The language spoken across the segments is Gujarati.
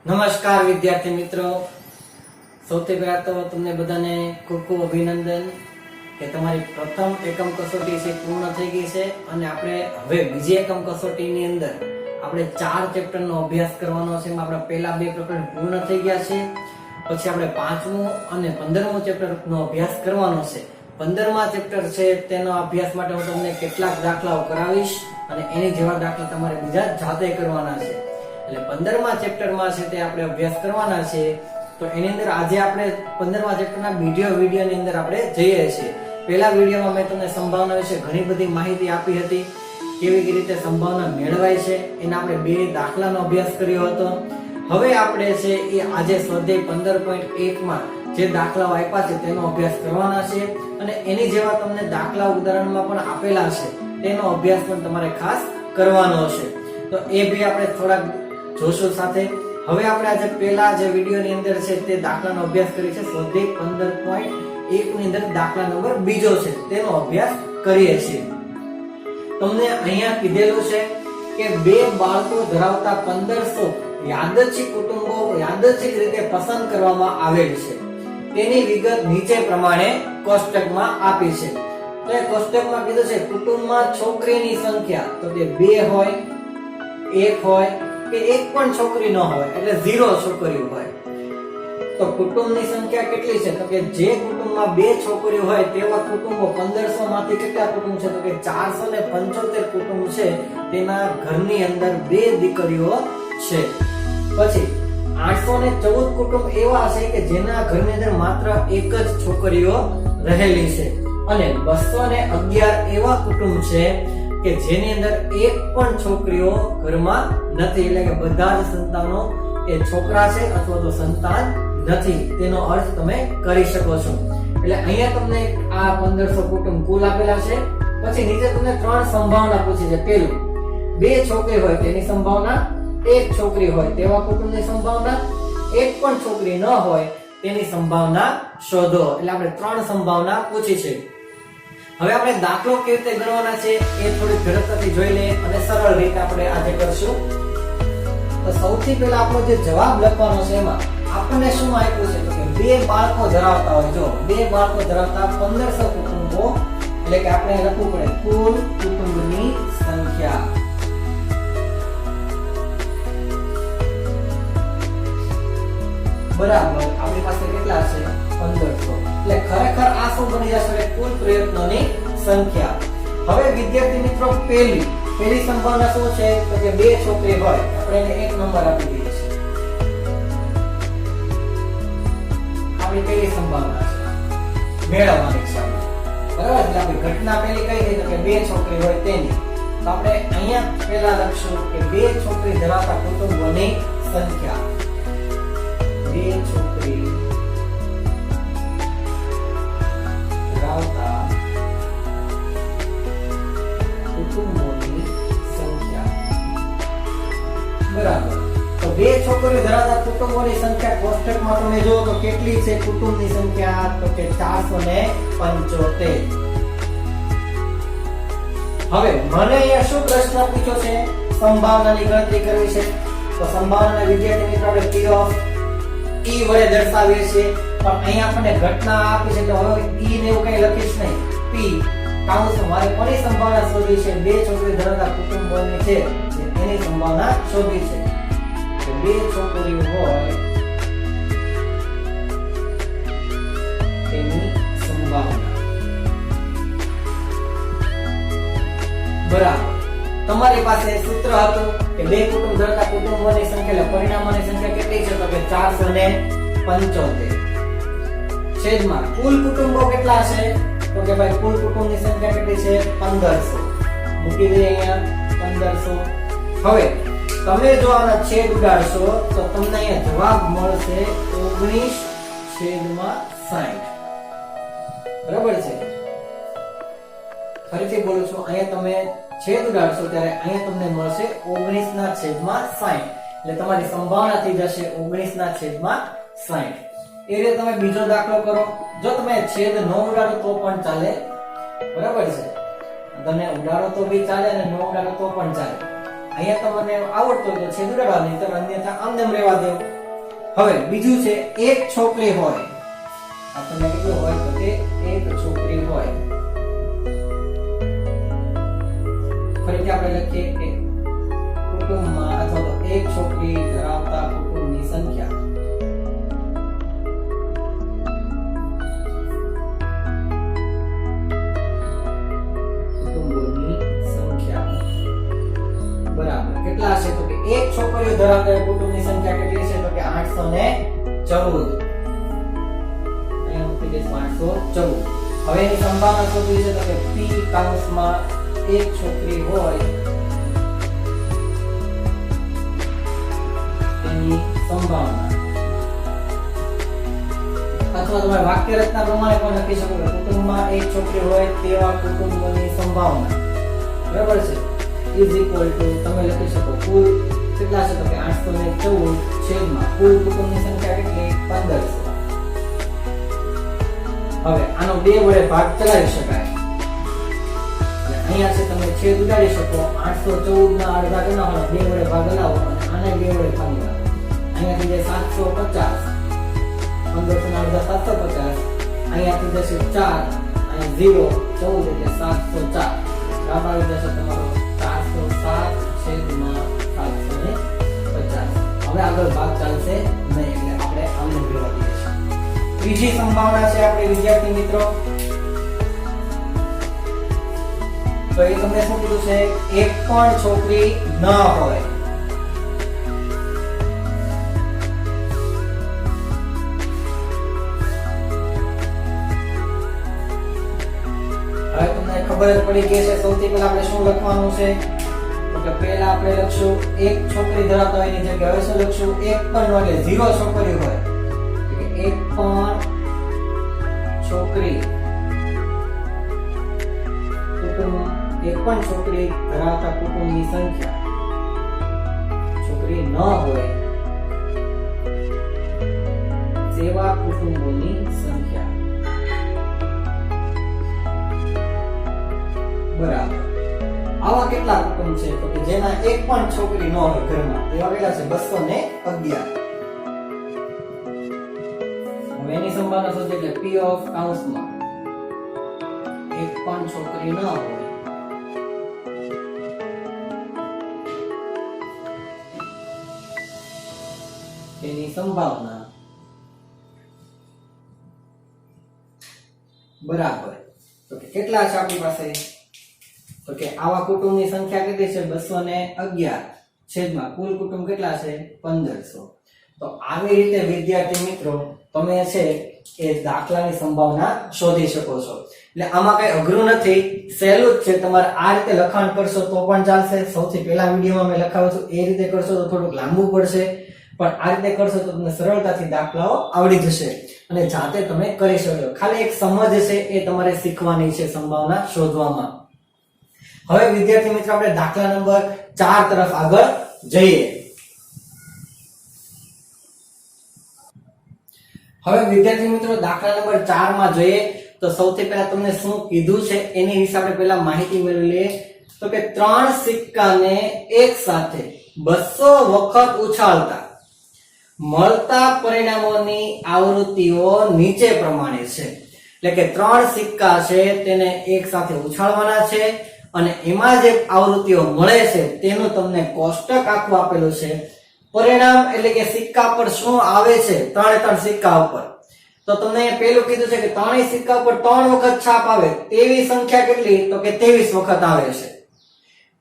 નમસ્કાર વિદ્યાર્થી મિત્રો, સૌથી પહેલા તો તમને બધાને ખૂબ ખૂબ અભિનંદન કે તમારી પ્રથમ એકમ કસોટી છે પૂર્ણ થઈ ગઈ છે અને આપણે હવે બીજી એકમ કસોટીની અંદર આપણે 4 ચેપ્ટરનો અભ્યાસ કરવાનો છે. એમાં આપણા પહેલા 2 પ્રકરણ પૂર્ણ થઈ ગયા છે. પછી આપણે 5મું અને 15મું ચેપ્ટરનો અભ્યાસ કરવાનો છે. 15મા ચેપ્ટર છે તેનો અભ્યાસ માટે હું તમને કેટલાક દાખલાઓ કરાવીશ અને એની જેવા દાખલા તમારે બીજા જાતે કરવાના છે. એટલે 15મા ચેપ્ટરમાં છે તે આપણે અભ્યાસ કરવાના છે. તો એની અંદર આજે આપણે 15મા ચેપ્ટરના વિડિયોની અંદર આપણે જઈએ છીએ. પહેલા વિડિયોમાં મેં તમને સંભાવના વિશે ઘણી બધી માહિતી આપી હતી, કેવી રીતે સંભાવના મેળવાય છે. એના આપણે 2 દાખલાનો અભ્યાસ કર્યો હતો. હવે આપણે છે એ આજે સ્વાધ્યાય 15.1માં જે દાખલાઓ આપ્યા છે તેનો અભ્યાસ કરવાના છે અને એની જેવા તમને દાખલા ઉદાહરણમાં પણ આપેલા છે તેનો અભ્યાસ પણ તમારે ખાસ કરવાનો છે. તો એ ભી આપણે થોડાક જોશું સાથે. હવે આપણે આજે પહેલા જે વિડિયોની અંદર છે તે દાખલાનો અભ્યાસ કરી છે. સ્વાધ્યાય 15.1 ની અંદર દાખલા નંબર 2 છે તેનો અભ્યાસ કરીએ છીએ. તમને અહીંયા કીધેલું છે કે 2 બાળકો ધરાવતા 1500 યાદચ્છિક કુટુંબો યાદચ્છિક રીતે પસંદ કરવામાં આવેલ છે. તેની વિગત નીચે પ્રમાણે કોષ્ટકમાં આપી છે. તો એ કોષ્ટકમાં કીધું છે કુટુંબમાં છોકરીની સંખ્યા તો કે 2 હોય, 1 હોય કે એક પણ છોકરી ન હોય એટલે 0 છોકરીઓ હોય. તો કુટુંબની સંખ્યા કેટલી છે તો કે જે કુટુંબમાં 2 છોકરીઓ હોય તેવા કુટુંબો 1500 માંથી કેટલા કુટુંબ છે તો કે 475 કુટુંબ છે. તેના ઘરની અંદર 2 દીકરીઓ છે. પછી 814 કુટુંબ એવા છે કે જેના ઘરની અંદર માત્ર એક જ છોકરીઓ રહેલી છે અને 211 એવા કુટુંબ છે કે જેની અંદર એક પણ છોકરીઓ ઘરમાં નથી. એટલે કે બધા જ સંતાનો એ છોકરા છે અથવા તો સંતાન નથી. તેનો અર્થ તમે કરી શકો છો. એટલે અહીંયા તમને આ 1500 કુટુંબ કુલ આપેલા છે. પછી નીચે તમને 3 સંભાવના પૂછી છે. પહેલું 2 છોકરી હોય તેની સંભાવના, 1 છોકરી હોય તેવા કુટુંબની સંભાવના, એક પણ છોકરી ન હોય તેની સંભાવના શોધો. એટલે આપણે 3 સંભાવના પૂછી છે. હવે આપણે દાખલો કેવી રીતે ગણવાના છે એ થોડી ઝડપથી જોઈ લઈએ અને સરળ રીતે આપણે આજે કરશું. તો સૌથી પહેલા આપણો જે જવાબ લખવાનો છે એમાં આપણને શું આપ્યું છે તો કે 2 બાળકો ધરાવતા હોય. જો 2 બાળકો ધરાવતા 1500 કુટુંબો એટલે કે આપણે લખવું પડે કુલ કુટુંબની સંખ્યા. બરાબર આપણી પાસે કેટલા છે 1500. એટલે ખરેખર આ શું બની જશે કુલ પ્રયત્નોની સંખ્યા. હવે વિદ્યાર્થી મિત્રો પહેલી સંભાવના શું છે તો કે 2 છોકરી હોય આપણે એને 1 નંબર આપી દઈએ છીએ. આપણી પહેલી સંભાવના છે મેળવવાની છે. બરાબર એટલે આપણી ઘટના પહેલી કઈ થઈ તો કે 2 છોકરી હોય તેની. તો આપણે અહીંયા પહેલા લખશું કે 2 છોકરી ધરાવતા કુટુંબોની સંખ્યા. 2 છોકરી ધરાવતા કુટુંબોની સંખ્યા. બરાબર. તો 2 છોકરીઓ ધરાવતા કુટુંબોની સંખ્યા કોષ્ટકમાં તમે જુઓ તો કેટલી છે કુટુંબની સંખ્યા તો કે 475. હવે મને અહીંયા શું પ્રશ્ન પૂછ્યો છે સંભાવનાની ગણતરી કરવી છે. તો સંભાવનાના વિદ્યાર્થી મિત્રો આપણે P of E વડે દર્શાવીએ છીએ. પણ અહીંયા આપણને ઘટના આપી છે તો હવે E ને એવું કઈ લખીશ નહીં. P કાઉન્સ મારે કોની સંભાવના શોધવી છે 2 છોકરી ધરાવતા કુટુંબોની છે એની સંભાવના શોધવી છે. તો 2 છોકરીઓ હોય તેની સંભાવના. બરાબર. તમારી પાસે સૂત્ર હતું કે 2 કુટુંબ ધરાવતા કુટુંબોની સંખ્યા એટલે પરિણામોની સંખ્યા કેટલી છે તો કે 475 છેદમાં કુલ કુટુંબો કેટલા છે તો કે ભાઈ કુલ કુટુંબની સંખ્યા કેટલી છે 1500. મૂકી દઈએ અહીંયા 1500. હવે તમે જો આના છેદ ઉડાડશો તો તમને અહીંયા જવાબ મળશે 19/60. બરાબર છે. ફરીથી બોલું છું, અહીંયા તમે છેદ ઉડાડશો ત્યારે અહીંયા તમને મળશે 19/60. એટલે તમારી સંભાવના થઈ જશે 19/60. એ રીતે તમે બીજો દાખલો કરો. જો તમે છેદ ન ઉડાડો તો પણ ચાલે. બરાબર છે. તમે ઉડાડો તો બી ચાલે અને ન ઉડાડો તો પણ ચાલે. અહીંયા તમને આવડતો તો છેદ ઉડાડવા, નહીં તો અન્યથા આમ રહેવા દો. હવે બીજું છે એક છોકરી હોય. આ તમને કેટલું હોય તો કે એક છોકરી હોય. ફરીથી આપણે લખીએ કે કુટુંબમાં અથવા તો એક છોકરી ધરાવતા કુટુંબની સંખ્યા કેટલા છે તો કે એક છોકરીઓ ધરાવતા કુટુંબની સંખ્યા કેટલી છે તો કે 814. અહીંયા મૂકી દઈશું 814. હવે એની સંભાવના શોધવી છે તો કે p કૌંસમાં એક છોકરી હોય તેની સંભાવના, અથવા તમે વાક્ય રચના પ્રમાણે પણ લખી શકો કે કુટુંબમાં એક છોકરી હોય તેવા કુટુંબની સંભાવના, બરાબર છે, ઇઝ ઇક્વલ ટુ તમે લખી શકો કુલ કેટલા છે તો કે 814 છેદમાં કુલ કુટુંબની સંખ્યા કેટલી 1500. હવે આનો 2 વડે ભાગ ચલાવી શકાય. અહીંયા છે તમે છેદ ઉડાડી શકો. 814 ના અડધા ગણાવો, 2 વડે ભાગ હલાવો અને આને 2 વડે ભાગી નાખો. અહીંયા થઈ જાય 750. 1500 ના અડધા 750. અહીંયા થઈ જશે 4, અહીંયા 0, 14 એટલે 704. જવાબ આવી જશે તમારો 407 છેદમાં 750. હવે આગળ ભાગ ચાલશે નહીં એટલે આપણે આમને મેળવી દઈશું. ત્રીજી સંભાવના છે આપણે વિદ્યાર્થી મિત્રો, તો એ તમને શું કીધું છે, એક પણ છોકરી ન હોય. હવે તમને ખબર જ પડી ગઈ છે. સૌથી પહેલા આપણે શું લખવાનું છે તો કે પહેલા આપણે લખશું એક છોકરી ધરાવતા હોય એની જગ્યાએ હવે શું લખશું, એક પણ એટલે 0 છોકરી હોય એટલે એક પણ છોકરી એક પણ છોકરી ધરાવતા કુટુંબની સંખ્યા છોકરી ન હોય તેવા કુટુંબોની સંખ્યા, બરાબર. આવા કેટલા કુટુંબ છે તો કે જેના એક પણ છોકરી ન હોય ઘરમાં, એવા કેટલા છે 211. હવે એની સંભાવના શોધો એટલે p ઓફ કૌંસમાં એક પણ છોકરી ન હોય એની સંભાવના, બરાબર. તો કે કેટલા છે આપણી પાસે તો કે આવા કુટુંબની સંખ્યા કેટલી છે 211 છેદમાં કુલ કુટુંબ કેટલા છે 1500. તો આવી રીતે વિદ્યાર્થી મિત્રો તમે છે એ દાખલાની સંભાવના શોધી શકો છો. એટલે આમાં કઈ અઘરું નથી, સહેલું જ છે. તમારે આ રીતે લખાણ કરશો તો પણ ચાલશે. સૌથી પહેલા વિડીયોમાં મેં લખાવ્યું છું એ રીતે કરશો તો થોડુંક લાંબુ પડશે, પણ આ રીતે કરશો તો તમને સરળતાથી દાખલાઓ આવડી જશે અને જાતે તમે કરી શકો. ખાલી એક સમજ છે એ તમારે શીખવાની છે સંભાવના શોધવામાં. હવે વિદ્યાર્થી મિત્રો આપણે દાખલા નંબર 4 તરફ આગળ જઈએ. હવે વિદ્યાર્થી મિત્રો દાખલા નંબર 4 માં જોઈએ તો સૌથી પહેલા તમને શું કીધું છે એની વિશે આપણે પહેલા માહિતી મેળવી લઈએ. તો કે 3 સિક્કાને એક સાથે 200 વખત ઉછાળતા મળતા પરિણામોની આવૃત્તિઓ નીચે પ્રમાણે છે. એટલે કે 3 સિક્કા છે તેને એક સાથે ઉછાળવાના છે અને એમાં જે આવૃત્તિઓ મળે છે તેનું તમને કોષ્ટક આખું આપેલું છે. પરિણામ એટલે કે સિક્કા પર શું આવે છે, 3 સિક્કા ઉપર. તો તમને પહેલું કીધું છે કે 3 સિક્કા ઉપર 3 વખત છાપ આવે તેવી સંખ્યા કેટલી તો કે 23 વખત આવે છે.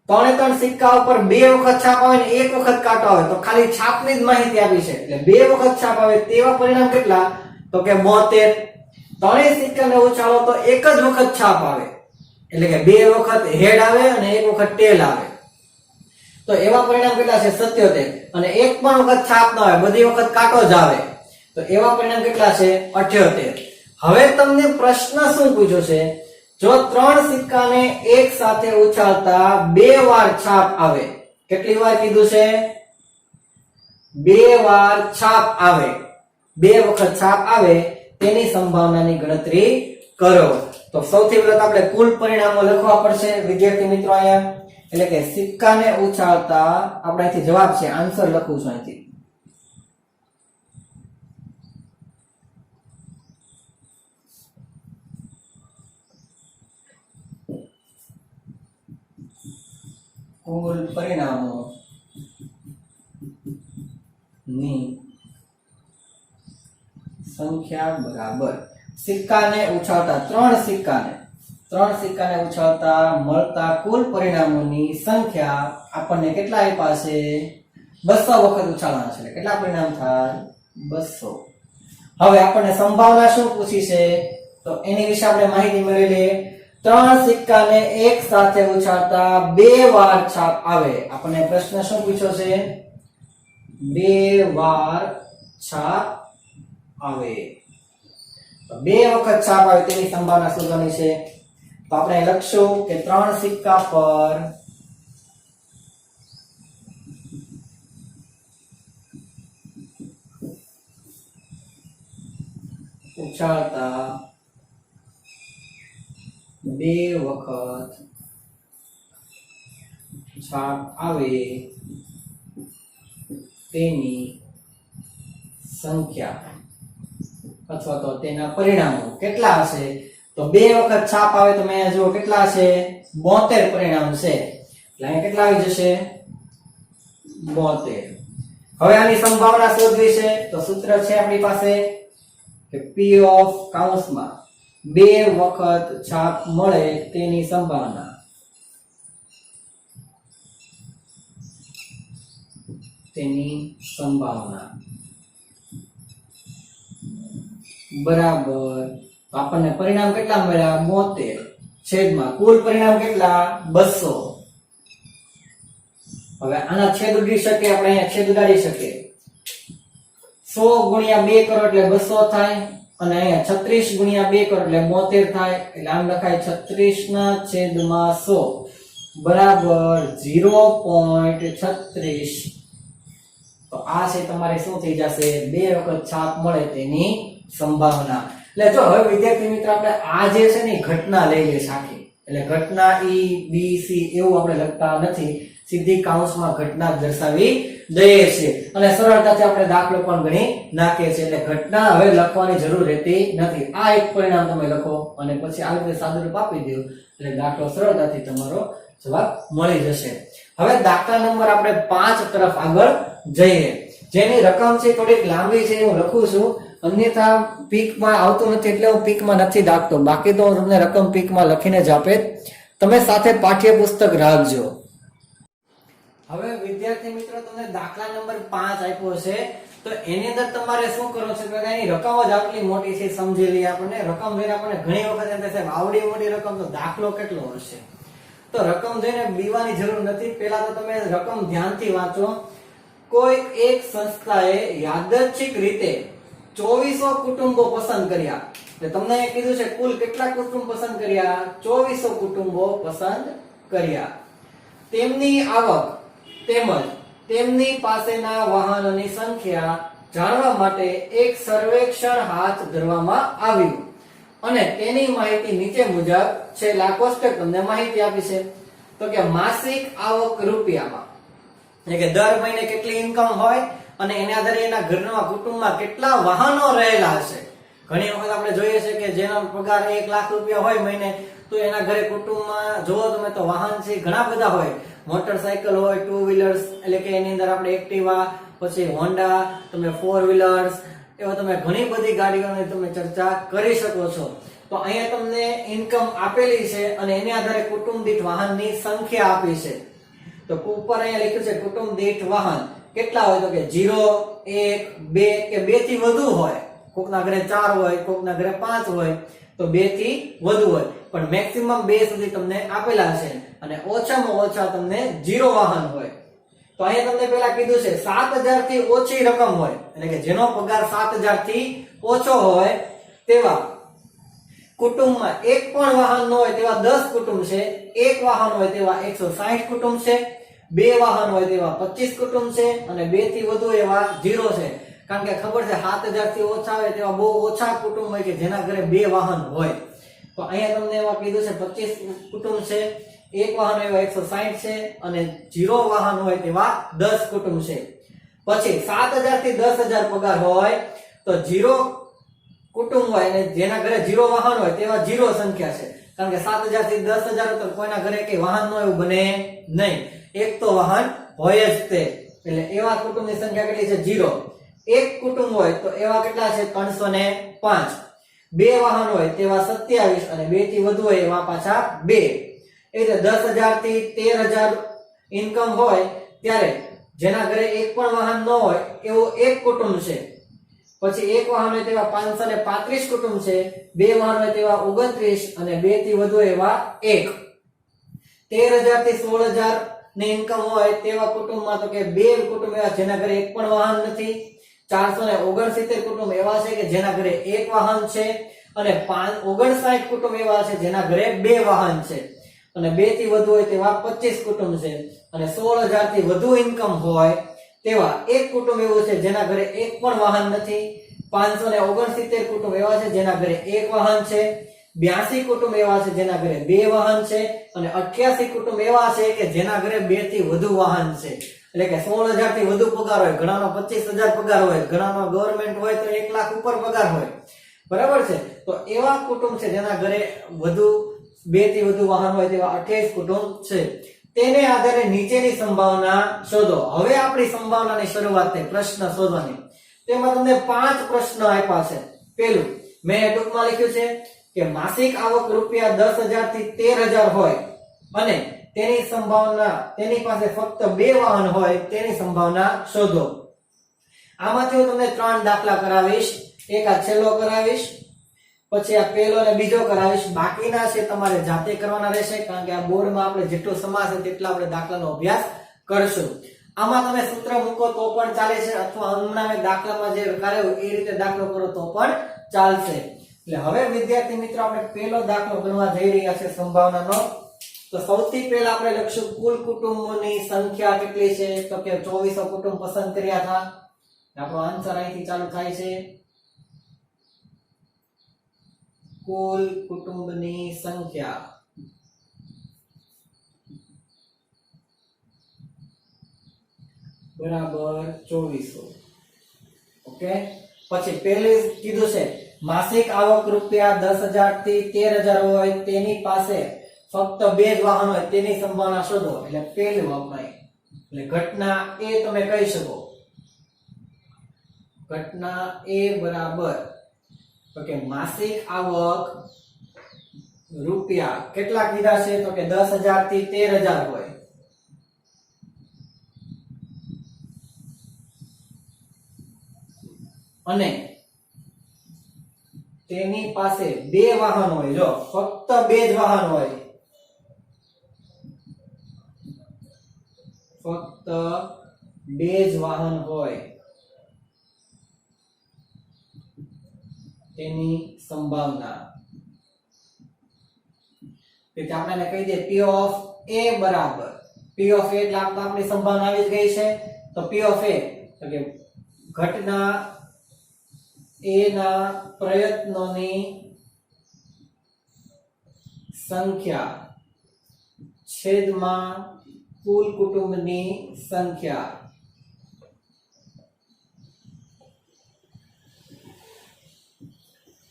3 સિક્કા ઉપર 2 વખત છાપ આવે ને 1 વખત કાંટો આવે તો ખાલી છાપની જ માહિતી આપી છે. એટલે 2 વખત છાપ આવે તેવા પરિણામ કેટલા તો કે 72. 3 સિક્કાને ઉછાળો તો 1 જ વખત છાપ આવે એટલે કે 2 વખત હેડ આવે અને 1 વખત ટેલ આવે તો એવા પરિણામ કેટલા છે 77. અને 1 પણ વખત છાપ ન આવે, બધી વખત કાંટો જ આવે તો એવા પરિણામ કેટલા છે 78. હવે તમને પ્રશ્ન શું પૂછ્યો છે, જો 3 સિક્કાને એક સાથે ઉછાળતા 2 વાર છાપ આવે, કેટલી વાર કીધું છે 2 વાર છાપ આવે, 2 વખત છાપ આવે તેની સંભાવનાની ગણતરી કરો. તો સૌથી પહેલા આપણે કુલ પરિણામો લખવા પડશે વિદ્યાર્થી મિત્રો. અહીંયા એટલે કે સિક્કાને ઉછાળતા આપણે અહીંથી જવાબ છે આન્સર લખું છું અહીંથી કુલ પરિણામો ની સંખ્યા બરાબર સિક્કાને ઉછાળતા ત્રણ સિક્કાને ઉછાળતા મળતા કુલ પરિણામોની સંખ્યા આપણને કેટલા આપ્યા છે 200 વખત ઉછાળવાના છે કેટલા પરિણામ થાય 200 હવે આપણને સંભાવના શું પૂછી છે તો એની વિશે આપણે માહિતી મેળવી ત્રણ સિક્કાને એક સાથે ઉછાળતા બે વાર છાપ આવે આપણને પ્રશ્ન શું પૂછ્યો છે બે વાર છાપ આવે તો બે વખત છાપ આવે તેની સંભાવના શોધવાની છે તો આપણે લખશું કે ત્રણ સિક્કા પર ઉછાળતા બે વખત છાપ આવે તેની સંખ્યા અથવા તો તેના પરિણામો કેટલા હશે તો બે વખત છાપ આવે તો મેં જુઓ કેટલા છે 72 પરિણામ છે એટલે અહીંયા કેટલા આવી જશે 72 હવે આની સંભાવના શોધવી છે તો સૂત્ર છે આપણી પાસે કે p ઓફ કૌંસમાં બે વખત છાપ મળે તેની સંભાવના બરાબર તો આપણને પરિણામ કેટલા મળ્યા 72 છેદમાં કુલ પરિણામ કેટલા 200 હવે આના છેદ ઉડી શકે આપણે અહીંયા છેદ ઉડાડી શકીએ 100 ગુણ્યા 2 કરો એટલે 200 થાય અને અહીંયા 36 ગુણ્યા 2 કરો એટલે 72 થાય એટલે આમ લખાય 36 ના છેદમાં 100 બરાબર 0.36 તો આ છે તમારે શું થઈ જશે બે વખત છાપ મળે તેની સંભાવના એટલે જો હવે વિદ્યાર્થી મિત્રો આપણે આ જે છે ને ઘટના લઈ લઈશું આખી એટલે ઘટના ઈ બી સી એવું આપણે લખતા નથી સીધી કૌંસમાં ઘટના દર્શાવી દઈએ છીએ અને સરળતાથી આપણે દાખલો પણ ગણી નાખીએ છીએ એટલે ઘટના હવે લખવાની જરૂર રહેતી નથી આ એક પરિણામ તમે લખો અને પછી આ રીતે સાદુરૂપ આપી દો એટલે દાખલો સરળતાથી તમારો જવાબ મળી જશે હવે દાખલા નંબર આપણે 5 તરફ આગળ જઈએ જેની રકમ છે થોડીક લાંબી છે હું લખું છું અન્યથા પીકમાં આવતું નથી એટલે હું પીકમાં નથી દાખતો બાકી તો હું તમને રકમ પીકમાં લખીને જ આપે તમે સાથે પાઠ્યપુસ્તક રાખજો હવે વિદ્યાર્થી મિત્રો તમને દાખલા નંબર 5 આપ્યો છે તો એની અંદર તમારે શું કરવાનું છે કે એની રકમ જ આટલી મોટી છે સમજી લઈએ આપણને રકમ જોઈને આપણને ઘણી વખત એમ થાય આવડી મોટી રકમ તો દાખલો કેટલો હશે તો રકમ જોઈને બીવાની જરૂર નથી પહેલા તો તમે રકમ ધ્યાનથી વાંચો કોઈ એક સંસ્થાએ યાદચ્છિક રીતે 2400 કુટુંબો પસંદ કર્યા એટલે તમને કીધું છે કુલ કેટલા કુટુંબ પસંદ કર્યા 2400 કુટુંબો પસંદ કર્યા તેમની આવક તેમજ તેમની પાસેના વાહનોની સંખ્યા જાણવા માટે એક સર્વેક્ષણ હાથ ધરવામાં આવ્યું અને તેની માહિતી નીચે મુજબ છે આ કોષ્ટક તમને માહિતી આપી છે તો કે માસિક આવક રૂપિયામાં એટલે કે દર મહિને કેટલી ઇન્કમ હોય અને એના આધારે એના ઘરના કુટુંબમાં કેટલા વાહનો રહેલા હશે ઘણી વખત આપણે જોઈએ છે કે જેનો પગાર 1 લાખ રૂપિયા હોય મહિને તો એના ઘરે કુટુંબમાં જોવો તમે તો વાહન છે ઘણા બધા હોય મોટરસાયકલ હોય 2 વ્હીલર્સ એટલે કે એની અંદર આપણે એક્ટિવા પછી હોન્ડા તમે 4 વ્હીલર્સ એવો તમે ઘણી બધી ગાડીઓની તમે ચર્ચા કરી શકો છો તો અહીંયા તમને ઇન્કમ આપેલી છે અને એના આધારે કુટુંબ દીઠ વાહનની સંખ્યા આપી છે તો ઉપર અહીંયા લખ્યું છે કુટુંબ દીઠ વાહન કેટલા હોય તો કે 0 1 2 કે 2 થી વધુ હોય કોકના ઘરે 4 હોય કોકના ઘરે 5 હોય તો 2 થી વધુ હોય પણ મેક્સિમમ 2 સુધી તમને આપેલા છે અને ઓછામાં ઓછા તમને 0 વાહન હોય તો અહીંયા તમને પહેલા કીધું છે 7000 થી ઓછી રકમ હોય એટલે કે જેનો પગાર 7000 થી ઓછો હોય તેવા કુટુંબમાં એક પણ વાહન ન હોય તેવા 10 કુટુંબ છે એક વાહન હોય તેવા 160 કુટુંબ છે બે વાહન હોય તેવા 25 કુટુંબ છે અને 2 થી વધુ એવા 0 છે કારણ કે ખબર છે 7000 થી ઓછા હોય તેવા બહુ ઓછા કુટુંબ હોય કે જેના ઘરે બે વાહન હોય તો અહીંયા તમને એવા કીધું છે 25 કુટુંબ છે એક વાહન એવા 160 છે અને 0 વાહન હોય તેવા 10 કુટુંબ છે. પછી 7000 થી 10000 પગાર હોય તો 0 કુટુંબ હોય અને જેના ઘરે 0 વાહન હોય તેવા 0 સંખ્યા છે. કારણ કે 7000 થી 10000 તો કોઈના ઘરે કે વાહન ન એવું બને નહીં, એક તો વાહન હોય જ તે. એટલે એવા કુટુંબની સંખ્યા કેટલી છે? 0. એક કુટુંબ હોય તો એવા કેટલા છે? 305. બે વાહન હોય તેવા 27 અને બે થી વધુ હોય એવા પાછા 2. એટલે 10000 થી 13000 ઇન્કમ હોય ત્યારે જેના ઘરે એક પણ વાહન ન હોય એવો એક કુટુંબ છે. પછી એક વાહન હોય તેવા 535 કુટુંબ છે, બે વાહન હોય તેવા 29 અને બે થી વધુ એવા 1. 13000 થી 16000 ની ઇન્કમ હોય તેવા કુટુંબમાં તો કે બે કુટુંબ એવા જેના ઘરે એક પણ વાહન નથી. 469 કુટુંબ એવા છે કે જેના ઘરે એક વાહન છે અને 59 કુટુંબ એવા છે જેના ઘરે બે વાહન છે અને બે થી વધુ હોય તેવા 25 કુટુંબ છે. અને 16000 થી વધુ ઇન્કમ હોય તેવા એક કુટુંબ એવું છે જેના ઘરે એક પણ વાહન નથી. 569 કુટુંબ એવા છે જેના ઘરે એક વાહન છે. 82 કુટુંબ એવા છે જેના ઘરે બે વાહન છે અને 88 કુટુંબ એવા છે કે જેના ઘરે બે થી વધુ વાહન છે. એટલે કે 16000 થી વધુ પગાર હોય, ઘણાનો 25000 પગાર હોય, ઘણાનો ગવર્નમેન્ટ હોય તો 1 લાખ ઉપર પગાર હોય, બરાબર છે. તો એવા કુટુંબ છે જેના ઘરે વધુ બે થી વધુ વાહન હોય તેવા 28 કુટુંબ છે. તેને આધારે નીચેની સંભાવના શોધો. હવે આપણી સંભાવનાની શરૂઆત થઈ પ્રશ્ન શોધવાની. તેમાં તમને 5 પ્રશ્નો આપ્યા છે. પહેલું મેં ટૂંકમાં લખ્યું છે કે માસિક આવક રૂપિયા 10000 થી 13000 હોય અને તેની સંભાવના, તેની પાસે ફક્ત બે વાહન હોય તેની સંભાવના શોધો. આમાંથી હું તમને 3 દાખલા કરાવીશ. એક આ છેલ્લો કરાવીશ, પછી આ પહેલો અને બીજો કરાવીશ. બાકીના છે તમારે જાતે કરવાના રહેશે કારણ કે આ બોર્ડમાં આપણે જેટલો સમાસ છે તેટલા આપણે દાખલાનો અભ્યાસ કરશું. આમાં તમે સૂત્ર મૂકો તો પણ ચાલે છે અથવા હમણાં મેં દાખલામાં જે કરાવ્યું એ રીતે દાખલો કરો તો પણ ચાલશે. એટલે હવે વિદ્યાર્થી મિત્રો આપણે પહેલો દાખલો ગણવા જઈ રહ્યા છે સંભાવનાનો. તો સૌથી પહેલા આપણે લખશું કુલ કુટુંબોની સંખ્યા કેટલી છે? તો કે 2400 કુટુંબ પસંદ કર્યા હતા. આપણો આન્સર અહીંથી ચાલુ થાય છે. કુલ કુટુંબની સંખ્યા બરાબર 2400. ઓકે, પછી પહેલે કીધું છે માસિક આવક રૂપિયા 10000 થી 13000 હોય તેની પાસે ફક્ત બે જ વાહન હોય તેની સંભાવના શોધો. એટલે પહેલું અપાય એટલે ઘટના એ તમે કહી શકો. ઘટના એ બરાબર તો કે માસિક આવક રૂપિયા કેટલા કીધા છે? તો કે 10000 થી 13000 હોય અને તેની પાસે બે વાહન હોય. જો ફક્ત બે જ વાહન હોય, ફક્ત બે જ વાહન હોય તેની સંભાવના. એટલે આપણે કહી દે P of A બરાબર P of A એટલે આપણી સંભાવના આવી જ ગઈ છે. તો P of A એટલે કે ઘટના A ના પ્રયત્નોની સંખ્યા છેદમાં કુલ કુટુંબની સંખ્યા.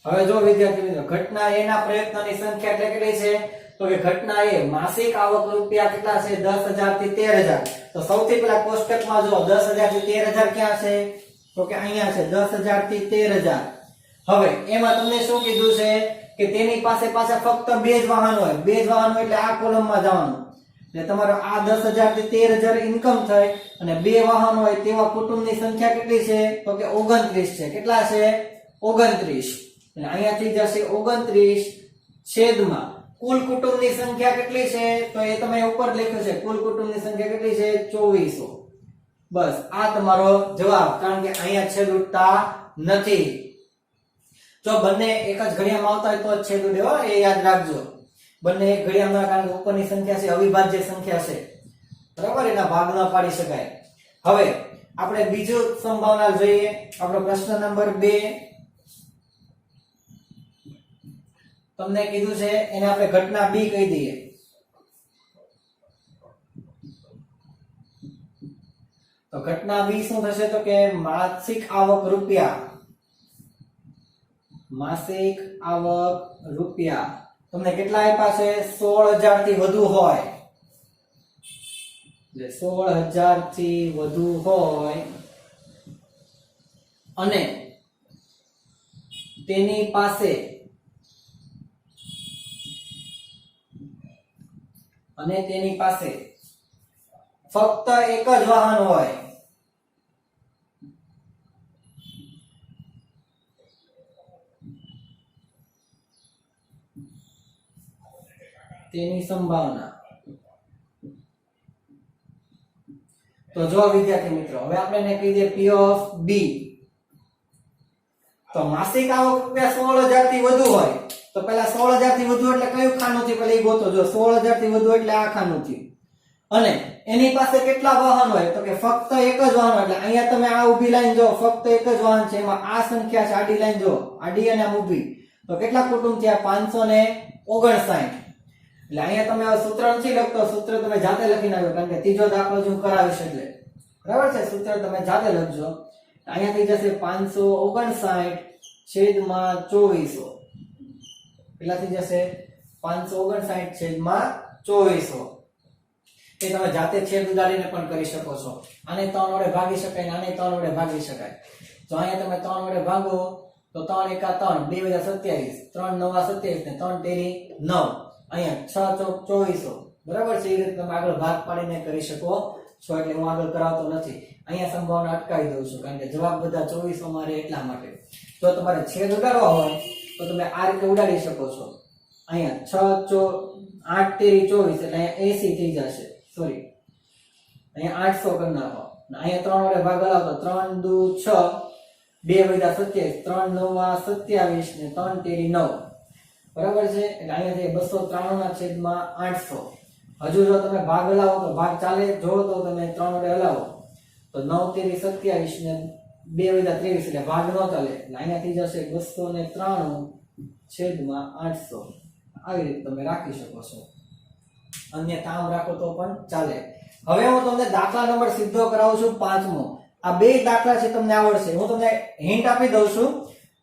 હવે જો વિદ્યાર્થી મિત્રો ઘટના A ના પ્રયત્નોની સંખ્યા એટલે કેટલી છે? તો કે ઘટના A માસિક આવક રૂપિયા કેટલા છે? 10000 થી 13000. તો સૌથી પહેલા કોષ્ટકમાં જો 10000 થી 13000 ક્યાં છે? તો કે અહીંયા છે 10000 થી 13000. હવે એમાં તમને શું કીધું છે કે તેની પાસે પાછા ફક્ત બે જ વાહન હોય. બે જ વાહન હોય એટલે આ કોલમમાં જવાનું. એટલે તમારો આ 10000 થી 13000 ઇન્કમ થાય અને બે વાહન હોય તેવા કુટુંબની સંખ્યા કેટલી છે? તો કે 29 છે. કેટલા છે? 29. એટલે અહીંયાથી જશે 29 છેદમાં કુલ કુટુંબની સંખ્યા કેટલી છે? તો એ તમે ઉપર લખ્યું છે. કુલ કુટુંબની સંખ્યા કેટલી છે? 2400. બસ આ તમારો જવાબ. કારણ કે અહીંયા છેદ ઉડતા નથી. જો બંને એક જ ઘડિયામાં આવતા હોય તો જ છેદ ઉડે હો, એ યાદ રાખજો. બંને એક ઘડિયામાં, કારણ કે ઉપરની સંખ્યા છે અવિભાજ્ય સંખ્યા છે, બરાબર, એના ભાગ ન પાડી શકાય. હવે આપણે બીજું સંભાવના જોઈએ. આપણો પ્રશ્ન નંબર 2 તમને કીધું છે એને આપણે ઘટના B કહી દઈએ. તો ઘટના બી શું થશે તો કે માસિક આવક રૂપિયા, માસિક આવક રૂપિયા તમને કેટલા આપ્યા છે 16,000 થી વધુ હોય, એટલે 16,000 થી વધુ હોય અને તેની પાસે ફક્ત એક જ વાહન હોય, તેની સંભાવના. તો જો વિદ્યાર્થી મિત્રો હવે આપણે એને કહી દઈએ P of B. તો માસિક આવક રૂપિયા 16,000 થી વધુ હોય તો પહેલા 16,000 થી વધુ એટલે કયું ખાનું થી પહેલા એ ગોતો. જો 16,000 થી વધુ એટલે આ ખાનું થી, અને એની પાસે કેટલા વાહન હોય તો કે ફક્ત એક જ વાહન હોય. એટલે અહીંયા તમે આ ઊભી લાઈન જો ફક્ત એક જ વાહન છે, એમાં આ સંખ્યા છે આડી લાઈન જો આડી અને આમ ઊભી, તો કેટલા કુટુંબ થયા 559. એટલે અહીંયા તમે સૂત્ર નથી લખતો, સૂત્ર તમે જાતે લખી નાખો કારણ કે ત્રીજો દાખલો જ હું કરાવીશ એટલે બરાબર છે. સૂત્ર તમે જાતે લખજો. અહીંયા થઈ જશે 559 છેદમાં 2400. કેટલા થઈ જશે 559 છેદમાં 2400. એ તમે જાતે છેદ ઉડાડીને પણ કરી શકો છો. આને 3 વડે ભાગી શકાય ને આને 3 વડે ભાગી શકાય. જો અહીંયા તમે 3 વડે ભાગો તો 3 એકા 3, 2 વજા 27, 3 નવા 27 ને 3 તેરી 9. અહીંયા 6 ચોક 2400 બરાબર છે. એ રીતે તમે આગળ ભાગ પાડીને કરી શકો છો, એટલે હું આગળ કરાવતો નથી. અહીંયા સંભાવના અટકાવી દઉં છું કારણ કે જવાબ બધા 2400 માં રહે એટલા માટે. જો તમારે છેદ ઉડાડવા હોય તો તમે આ રીતે ઉડાડી શકો છો. અહીંયા 8 તેરી 24 એટલે અહીંયા 80 થઈ જશે. સોરી, અહીંયા 800 કરી નાખો. અહીંયા 3 વડે ભાગ હલાવો તો 3 દુ 6, 2 વજા 27, 3 નવા 27 ને 3 તેરી 9 બરાબર છે. એટલે અહીંયા 293 ના છેદમાં 800. હજુ જો તમે ભાગ હલાવો તો ભાગ ચાલે, જો તો તમે 3 વડે હલાવો તો 9 તેરી 27 ને 2 વજા 23 એટલે ભાગ ન ચાલે. એટલે અહીંયા થઈ જશે 293 છેદમાં 800. આવી રીતે તમે રાખી શકો છો, અન્ય કામ રાખો તો પણ ચાલે. હવે હું તમને દાખલા નંબર સીધો કરાવું છું 5મો. આ બે દાખલા છે તમને આવડશે. હું તમને હિન્ટ આપી દઉં છું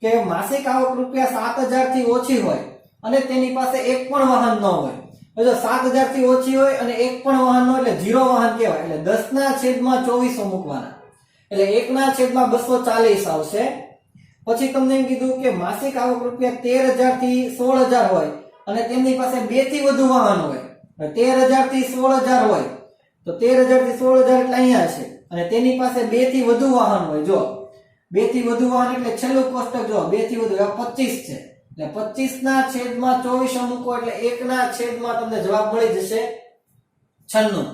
કે માસિક આવક રૂપિયા 7,000 થી ઓછી હોય અને તેની પાસે એક પણ વાહન ન હોય. જો 7,000 થી ઓછી હોય અને એક પણ વાહન ન હોય એટલે 0 વાહન કહેવાય. એટલે 10 ના છેદમાં 2400 મૂકવાના, એટલે 1 ના છેદમાં 240 આવશે. પછી તમને એમ કીધું કે માસિક આવક રૂપિયા 13,000 થી 16,000 હોય અને તેમની પાસે 2 થી વધુ વાહન હોય. 13,000 થી 16,000 હોય તો 13,000 થી 16,000 એટલે અહીંયા છે, અને તેની પાસે 2 થી વધુ વાહન હોય. જો 2 થી વધુ વાહન એટલે છેલ્લું કોષ્ટક જો 2 થી વધુ 25 છે, એટલે 25 ના છેદમાં 2400 મૂકો એટલે 1 ના છેદમાં તમને જવાબ મળી જશે 96.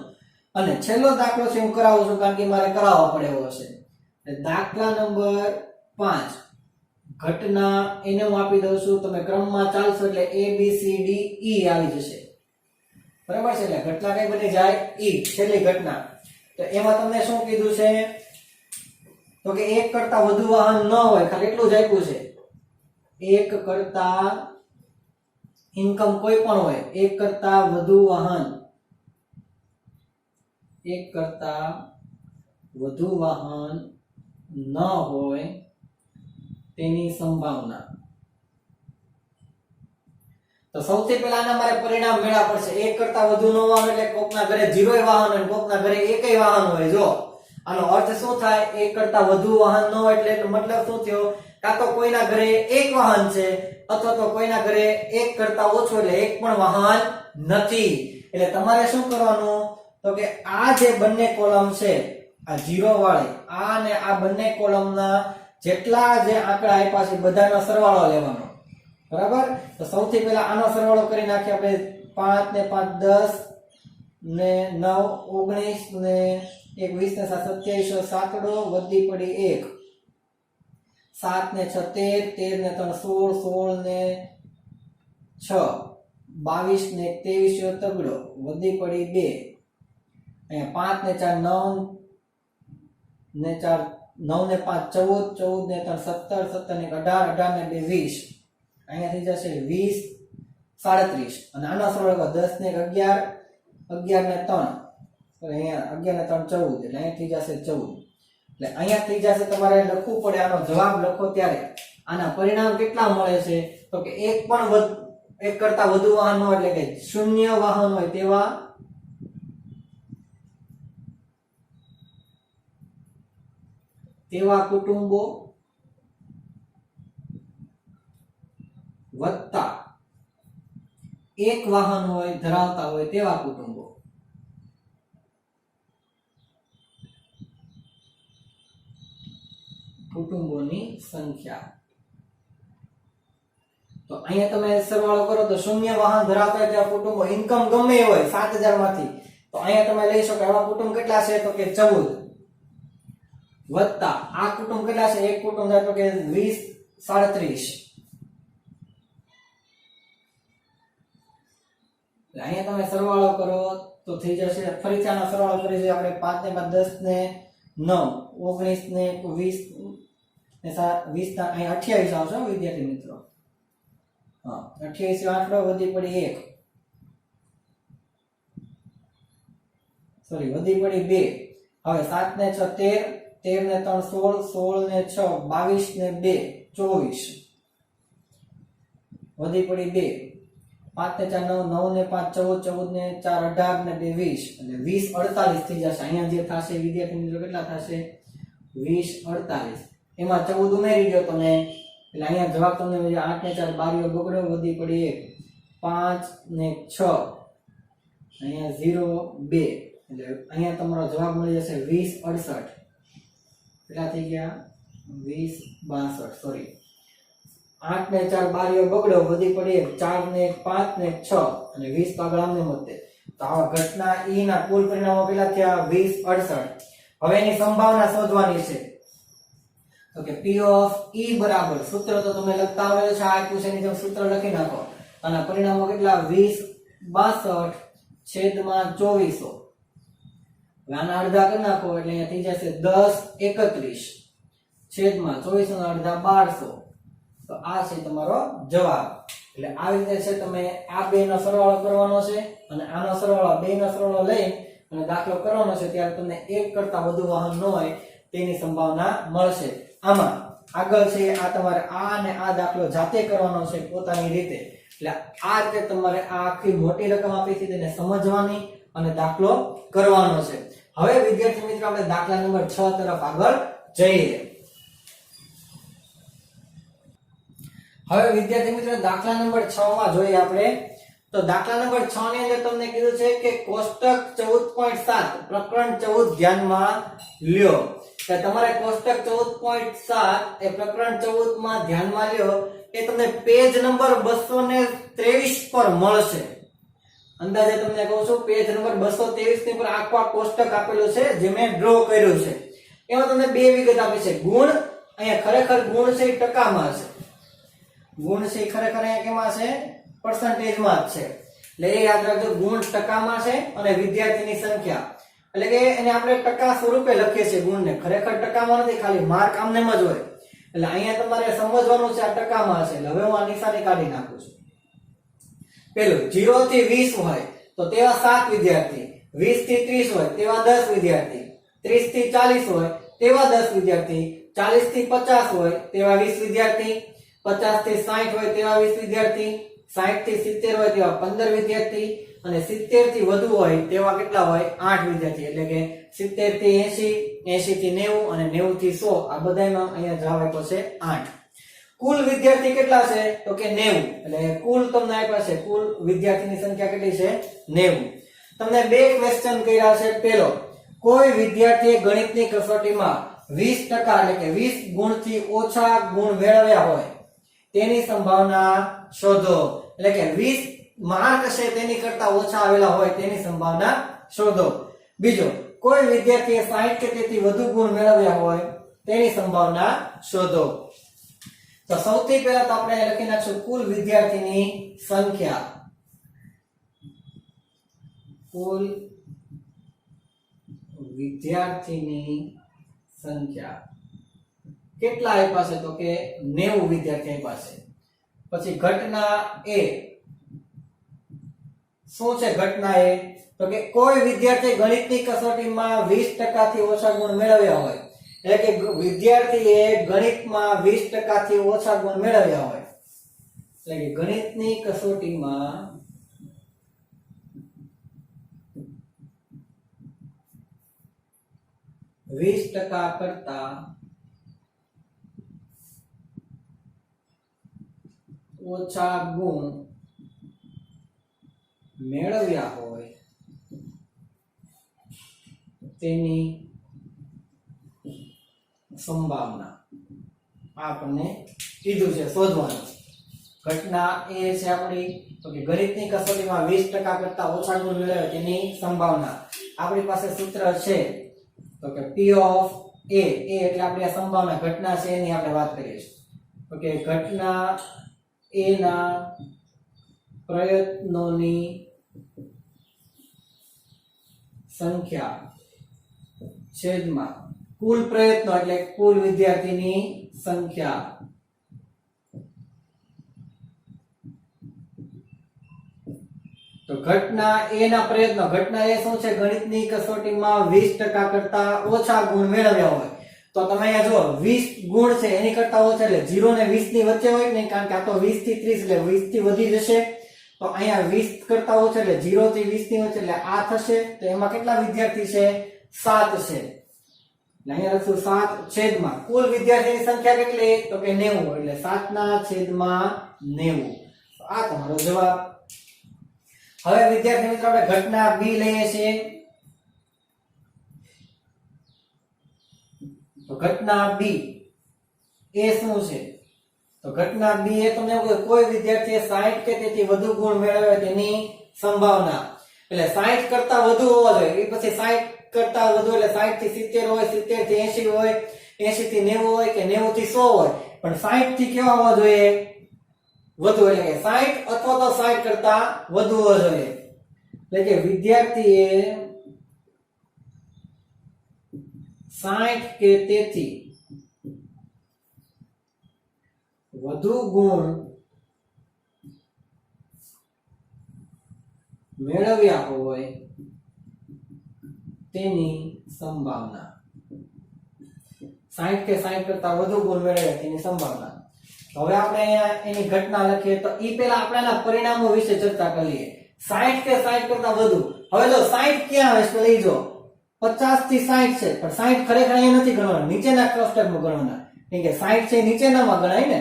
અને છેલ્લો દાખલો છે હું કરાવું છું કારણ કે મારે કરાવવો પડે એવો છે. દાખલા નંબર 5 ઘટના એને હું આપી દઉં છું, તમે ક્રમમાં ચાલશો એટલે A B C D E આવી જશે બરાબર છે. એટલે ઘટના કઈ બની જાય E, છેલ્લી ઘટના. તો એમાં તમને શું કીધું છે તો કે એક કરતા વધુ વાહન ન હોય, ખાલી એટલું જ આપ્યું છે. એક કરતા ઇન્કમ કોઈ પણ હોય, એક કરતા વધુ વાહન, એક કરતા વધુ વાહન ન હોય તેની સંભાવના. તો સૌથી પહેલા આના મારે પરિણામ મેળવવા પડશે. એક કરતા વધુ નો વાહન એટલે કોકના ઘરે 0 વાહન હોય, કોકના ઘરે એકય વાહન હોય. જો આનો અર્થ શું થાય, એક કરતા વધુ વાહન ન હોય એટલે મતલબ શું થયો, કાં તો કોઈના ઘરે એક વાહન છે અથવા તો કોઈના ઘરે એક કરતા ઓછું એટલે એક પણ વાહન નથી. એટલે તમારે શું કરવાનું તો કે આ જે બંને કોલમ છે આ 0 વાળી, આ અને આ બંને કોલમના જેટલા જે આંકડા આપ્યા છે બધાનો સરવાળો લેવાનો બરાબર. તો સૌથી પહેલા આનો સરવાળો કરી નાખીએ આપણે. 5 ને 5 10 ને 9 19 ને 1 20 ને 7 27 સાતડો વધી પડી 1, 7 ને 6 13, 13 ને 3 16, 16 ને 6 22 ને 23 તગડો વધી પડી 2. અહીંયા 5 ને 4 9 ને 4 9 ને 5 14, 14 ને 3 17, 17 ને 18, 18 ને 2 20. અહીંયા થઈ જશે 20 37. અને આનો સરવાળો 10 ને 11, 11 ને 3 અહીંયા 11 ને 3 14 એટલે અહીંયા થઈ જશે 14. એટલે અહીંયા થઈ જશે તમારે લખવું પડે આનો જવાબ લખો ત્યારે આના પરિણામ કેટલા મળે છે તો કે એક કરતા વધુ વાહન હોય એટલે કે શૂન્ય વાહન હોય તેવા કુટુંબો વત્તા એક વાહન હોય ધરાવતા હોય તેવા કુટુંબોની સંખ્યા. તો અહીંયા તમે સરવાળો કરો તો શૂન્ય વાહન ધરાવતા હોય તેવા કુટુંબો ઇન્કમ ગમે એ હોય 7000 માંથી તો અહીંયા તમે લઈ શકો એવા કુટુંબ કેટલા છે તો કે 14 વત્તા આ કુટુંબ કેટલા છે એક કુટુંબ થાય તો કે 20 37. અહીંયા તમે સરવાળો કરો તો થઈ જશે ફરીથી આનો સરવાળો કરીએ આપણે 5 ને 10 ને 9 19 ને 20 ને 20 ના અહીં 28 આવશે વિદ્યાર્થી મિત્રો. હા 28 આંકડો વધી પડી 1 સોરી વધી પડી 2. હવે 7 ને 6 13 ને 3 16 16 ને 6 22 ને 2 24 વધી પડી 2. 5 ને 4 9 9 ને 5 14 14 ને 4 18 ને 2 20 એટલે 20 48 થઈ જશે. અહીંયા જે થશે વિદ્યાર્થી મિત્રો કેટલા થશે 20 48. એમાં 14 ઉમેરી દો તમે એટલે અહીંયા જવાબ તમને 8 ને 4 બારીઓ બગડ્યો વધી પડી 1 5 ને 6 અહીંયા 0 2 એટલે અહીંયા તમારો જવાબ મળી જશે 20 68. કેટલા થઈ ગયા 20 62 સોરી 8 ને 4 બારીઓ બગડ્યો વધી પડી 4 ને 5 ને 6 અને 20 તો આગળ આમને મતે. તો આવા ઘટના ઈ ના કુલ પરિણામો કેટલા થયા 20 68. હવે એની સંભાવના શોધવાની છે તો કે P of E બરાબર સૂત્ર તો તમે લખતા આવડે છે આ ક્વેશ્ચનની જેમ સૂત્ર લખી નાખો અને પરિણામો કેટલા 20 62 છેદમાં 2400. આના અડધા કરી નાખો એટલે અહીંયા થઈ જશે 10 31 છેદમાં 2400 ના અડધા 1200. તો આ છે તમારો જવાબ. એટલે આવી રીતે છે તમે આ બે નો સરવાળો કરવાનો છે અને આનો સરવાળો બે નો સરવાળો લઈ અને દાખલો કરવાનો છે ત્યારે તમને એક કરતા વધુ વાહન ન હોય તેની સંભાવના મળશે. આમાં આગળ છે આ તમારે આ અને આ દાખલો જાતે કરવાનો છે પોતાની રીતે. એટલે આ રીતે તમારે આ આખી મોટી રકમ આપી છે તેને સમજવાની અને દાખલો કરવાનો છે. હવે વિદ્યાર્થી મિત્રો આપણે દાખલા નંબર 6 તરફ આગળ જઈએ. હવે વિદ્યાર્થી મિત્રો દાખલા નંબર 6 માં જોઈએ આપણે તો દાખલા નંબર 6 ની અંદર તમને કીધું છે કે કોષ્ટક 14.7 પ્રકરણ 14 ધ્યાનમાં લ્યો. કે તમારે કોષ્ટક 14.7 એ પ્રકરણ 14 માં ધ્યાનમાં લ્યો એ તમને પેજ નંબર 223 પર મળશે. અંદાજે તમને કહું છું પેજ નંબર 223 ની પર આખો કોષ્ટક આપેલો છે જે મેં ડ્રો કર્યો છે. એમાં તમને બે વિગત આપી છે. ગુણ અહીંયા ખરેખર ગુણ છે એ ટકામાં છે. ગુણ છે ખરેખર અહીંયા કેમાં છે પર્સન્ટેજમાં જ છે. એટલે એ યાદ રાખજો ગુણ ટકામાં છે અને વિદ્યાર્થીની સંખ્યા એટલે કે એને આપણે ટકા સ્વરૂપે લખીએ છીએ ગુણને. ખરેખર ટકામાં નથી ખાલી માર્ક આમનેમ જ હોય. એટલે અહીંયા તમારે સમજવાનું છે આ ટકામાં છે. એટલે હવે હું આ નિશાની કાઢી નાખું છું. પેલું 0 થી 20 હોય તો તેવા 7 વિદ્યાર્થી 20 થી 30 હોય તેવા 10 વિદ્યાર્થી 30 થી 40 હોય તેવા 10 વિદ્યાર્થી 40 થી 50 હોય તેવા 20 વિદ્યાર્થી 50 થી 60 હોય તેવા 20 વિદ્યાર્થી 60 થી 70 હોય તેવા 15 વિદ્યાર્થી અને 70 થી વધુ હોય તેવા કેટલા હોય 8 વિદ્યાર્થી. એટલે કે 70 થી 80 80 થી 90 અને 90 થી 100 આ બધામાં અહીંયા જવાબ આપ્યો છે 8. કુલ વિદ્યાર્થી કેટલા છે તો કે 90. એટલે કુલ તમને આપ્યા છે કુલ વિદ્યાર્થીની સંખ્યા કેટલી છે 90. તમને બે ક્વેશ્ચન કર્યા છે. પહેલો કોઈ વિદ્યાર્થીએ ગણિતની કસોટીમાં 20% એટલે કે 20 ગુણથી ઓછા ગુણ મેળવ્યા હોય તેની સંભાવના શોધો. એટલે કે 20 માર્ક છે તેની કરતા ઓછા આવેલા હોય તેની સંભાવના શોધો. બીજો કોઈ વિદ્યાર્થીએ 60 કે તેથી વધુ ગુણ મેળવ્યા હોય તેની સંભાવના શોધો. તો સૌથી પહેલા તો આપણે લખી નાખશું કુલ વિદ્યાર્થીની સંખ્યા. કુલ વિદ્યાર્થીની સંખ્યા કેટલા આપ્યા છે તો કે 90 વિદ્યાર્થી આપ્યા છે. પછી ઘટના એ શું છે ઘટના એ? તો કે કોઈ વિદ્યાર્થી ગણિતની કસોટીમાં 20% થી ઓછા ગુણ મેળવ્યા હોય, એટલે કે વિદ્યાર્થીએ ગણિતમાં 20% થી ઓછા ગુણ મેળવ્યા હોય, એટલે કે ગણિતની કસોટીમાં 20% કરતા ઓછા ગુણ મેળવ્યા હોય તેની સંભાવના આપણને કીધું છે શોધવાનું. ઘટના એ છે આપણી તો કે ગણિતની કસોટીમાં 20% કરતા ઓછા ગુણ મેળવ્યા તેની સંભાવના. આપણી પાસે સૂત્ર છે તો કે P of A, એટલે આપણી આ સંભાવના ઘટના છે એની આપણે વાત કરીએ છીએ. તો કે ઘટના A ના પ્રયત્નોની સંખ્યા છેદમાં કુલ પ્રયત્નો એટલે કુલ વિદ્યાર્થીની સંખ્યા તો ઘટના A ના પ્રયત્નો, ઘટના એ શું છે? ગણિતની કસોટીમાં 20% કરતા ઓછા ગુણ મેળવ્યા હોય. તો તમે અહીંયા જો 20 ગુણ છે એની કરતા ઓછા એટલે 0 ને 20 ની વચ્ચે હોય નહીં, કારણ કે આ તો 20 થી 30 એટલે 20 થી વધી જશે. તો અહીંયા 20 કરતા ઓછા એટલે 0 થી 20 ની વચ્ચે એટલે આ થશે. તો એમાં કેટલા વિદ્યાર્થી છે? 7 છે. અહીંયા લખશું 7 છેદમાં કુલ વિદ્યાર્થીની સંખ્યા કેટલી? તો કે 90, એટલે 7 ના છેદમાં 90. તો આ તમારો જવાબ. હવે વિદ્યાર્થી મિત્રો આપણે ઘટના B લઈએ છીએ. તો ઘટના B એ શું છે? તો ઘટના B એ તમને કોઈ વિદ્યાર્થીએ 60 કે તેથી વધુ ગુણ મેળવ્યા તેની સંભાવના. એટલે 60 કરતા વધુ હોવા જોઈએ. એ પછી 60 કરતા વધુ એટલે 60 થી 70 હોય, 70 થી 80 હોય, 80 થી 90 હોય કે 90 થી 100 હોય, પણ 60 થી કેવા હોવા જોઈએ? વધુ, એટલે કે 60 અથવા તો 60 કરતા વધુ હોવા જોઈએ. એટલે કે વિદ્યાર્થીએ 60 કે તેથી વધુ ગુણ મેળવ્યા હોય તેની સંભાવના. 60 કે 60 કરતા વધુ ગુણ મેળવ્યા તેની સંભાવના. હવે આપણે અહીંયા એની ઘટના લખીએ તો ઈ પહેલા આપણે એના પરિણામો વિશે ચર્ચા કરીએ. 60 કે 60 કરતા વધુ. હવે જો 60 ક્યાં આવે છે લઈ જો 50 થી 60 છે, પણ 60 ખરેખર અહીંયા નથી ગણવાના, નીચેના કોષ્ટકમાં ગણવાના. કેમ કે 60 છે નીચેનામાં ગણાય ને,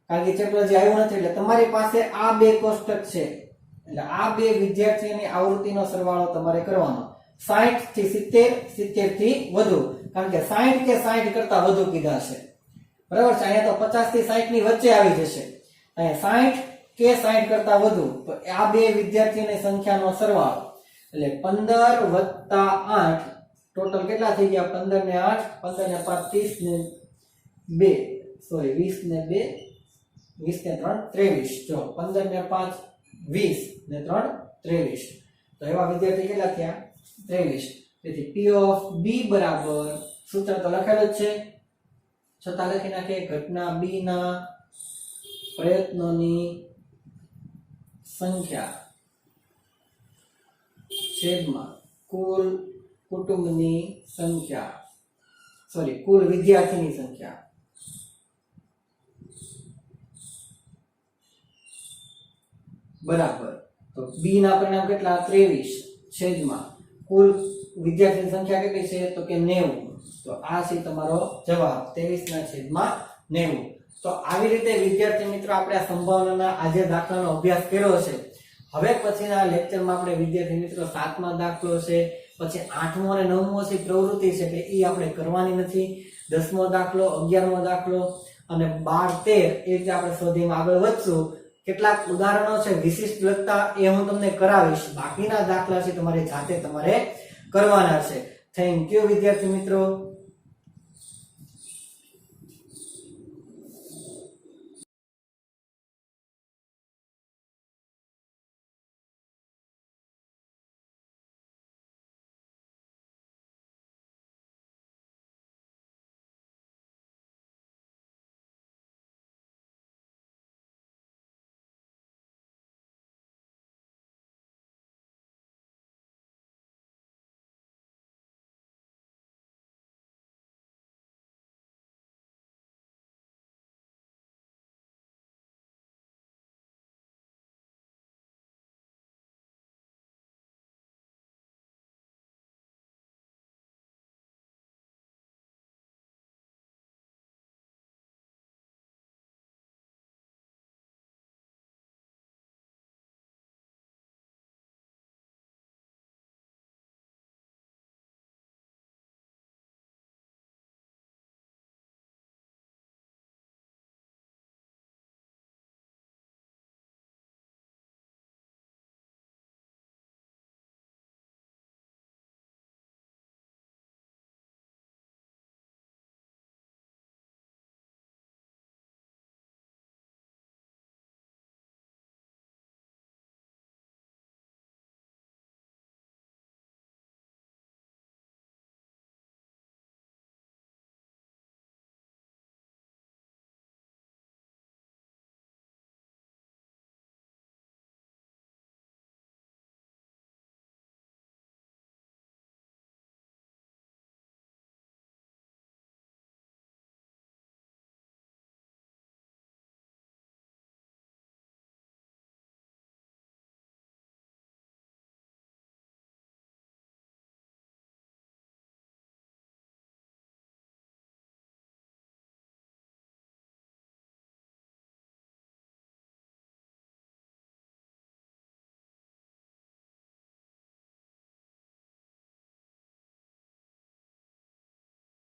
કારણ કે ચેપ્ટર જે આવ્યું નથી. એટલે તમારી પાસે આ બે કોષ્ટક છે, એટલે આ બે વિદ્યાર્થીઓની આવૃત્તિનો સરવાળો તમારે કરવાનો. 60 થી 70, 70 થી વધુ, કારણ કે 60 કે 60 કરતા વધુ કીધા છે. બરાબર છે? અહીંયા તો 50 થી 60 ની વચ્ચે આવી જશે. અહીંયા 60 કે 60 કરતા વધુ, તો આ બે વિદ્યાર્થીઓની સંખ્યાનો સરવાળો એટલે 15 વત્તા 8 ટોટલ કેટલા થઈ ગયા? 15 ને 8, 15 ને 5 30 ને 2 સોરી 20 ને 2 20 ને 3 23. જો 15 ને 5 20 ને 3 23. તો એવા વિદ્યાર્થી કેટલા થયા? 23. તેથી P of B બરાબર સૂત્ર તો લખેલું જ છે, છતાં લખી નાખીએ. ઘટના B ના પ્રયત્નોની સંખ્યા છેદમાં કુલ કુટુંબની સંખ્યા કુલ વિદ્યાર્થીની સંખ્યા બરાબર. તો B ના પરિણામ કેટલા? 23 છેદમાં કુલ વિદ્યાર્થીની સંખ્યા કેટલી છે? તો કે 90. તો આ છે તમારો જવાબ 23 ના છેદમાં 90. તો આવી રીતે વિદ્યાર્થી મિત્રો આપણે આ સંભાવનાના આજે દાખલાનો અભ્યાસ કર્યો છે. હવે પછીના લેક્ચરમાં આપણે વિદ્યાર્થી મિત્રો 7મા દાખલો છે, પછી 8મો અને 9મો છે પ્રવૃત્તિ છે કે એ આપણે કરવાની નથી. 10મો દાખલો, 11મો દાખલો અને 12, 13 એ રીતે આપણે શોધીમાં આગળ વધશું. કેટલાક ઉદાહરણો છે વિશિષ્ટ લગતા એ હું તમને કરાવીશ. બાકીના દાખલા છે તમારે જાતે કરવાના છે. થેન્ક યુ વિદ્યાર્થી મિત્રો.